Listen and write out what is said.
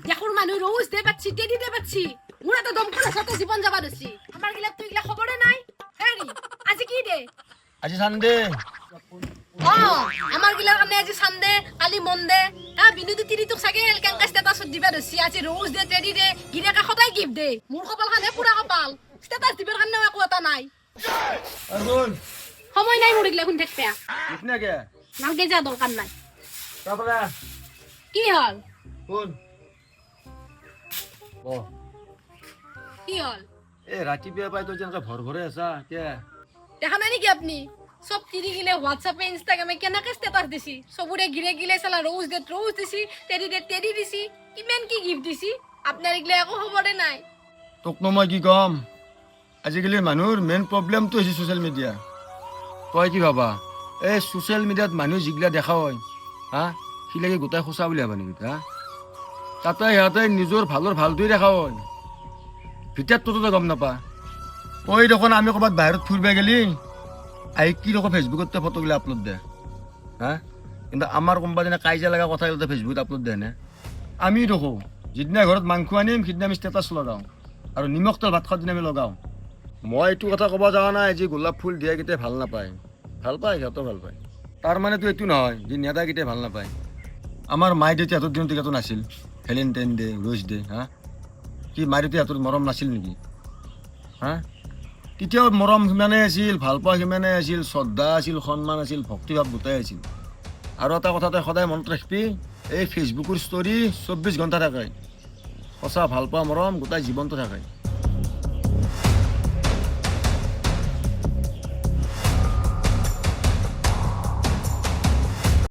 দেখোর মানুষ রোজ দে পাচ্ছি টেডি দে পাচ্ছি মুরা তো দমকলের সাথে জীবন যাবা দিছি আমার গিলা তুই গিলা খবরে নাই হেরি আজি কি দে আজি সানডে ও আমার গিলা কানে আজি সানডে কালি মনডে বিনুদি তিরি তোক সাগে এলকাঙ্কা স্ট্যাটাসত দিবা দিছি আজি রোজ দে টেডি দে গিরাকা সদায় গিফট দে মোর কপাল খানে পুরা কপাল স্ট্যাটাস দিবার কানে একো এটা নাই আগুন সময় নাই মুড়ি গিলা কোন থাকবে ইতনা কে নালকে যা দরকার নাই তারপরে কি হল কোন ও কি হল এ ৰাতিপুৱা পাই তই যেনেকে ভৰ ভৰে আছা কে দেখা নাই নেকি আপনি সব তিরি গিলে হোয়াটসঅ্যাপে ইনস্টাগ্রামে কেনাকে স্ট্যাটাস দিছি সবুরে গিরে গিলে সালা রোজ দিছি টেডি দিছি কিমান কি গিফট দিছি আপনার এগুলো একো খবরে নাই তোক ন মই কি কম আজিকালি মানুহৰ মেইন প্ৰব্লেমটো হৈছে ছ'চিয়েল মিডিয়া তই কি ভাবা এই ছ'চিয়েল মিডিয়াত মানুহ যিগিলা দেখা হয় হা সিলাকি গোটাই সঁচা বুলি ভাবা নেকি হা তাতে সিহঁতে নিজৰ ভালৰ ভালটোৱে দেখা হয় ভিতৰটোতো তই গম নাপা তই দেখোন আমি ক'ৰবাত বাহিৰত ফুৰিব গেলি আহি কি দেখোন ফেচবুকত ফটোগিলা আপলোড দে হা কিন্তু আমাৰ কোনোবা দিনা কাজিয়া লগা কথাগিলা ফেচবুকত আপলোড দে নে আমি দেখোঁ যিদিনা ঘৰত মাংস আনিম সিদিনা আমি ষ্টেটাছ লগাওঁ আৰু নিমখ তেল ভাত খোৱাৰ দিনা আমি লগাওঁ মই এইটো কথা ক'ব যোৱা নাই যে গোলাপ ফুল দিয়া কেইটাই ভাল নাপায় ভাল পায় সিহঁতেও ভাল পায় তাৰ মানেতো এইটো নহয় যে নেতা কেইটাই ভাল নাপায় আমাৰ মাই দেউতাহঁতৰ দিনত এইটো নাছিল ভেলেণ্টাইন ডে ৰ'জ ডে হা কি মাই দেউতাহঁতৰ মৰম নাছিল নেকি হা তেতিয়াও মৰম সিমানেই আছিল ভাল পোৱা সিমানেই আছিল শ্ৰদ্ধা আছিল সন্মান আছিল ভক্তিভাৱ দুটাই আছিল আৰু এটা কথা তই সদায় মনত ৰাখিবি এই ফেচবুকৰ ষ্টৰি 24 ঘণ্টা থাকে সঁচা ভাল পোৱা মৰম গোটাই জীৱনটো থাকে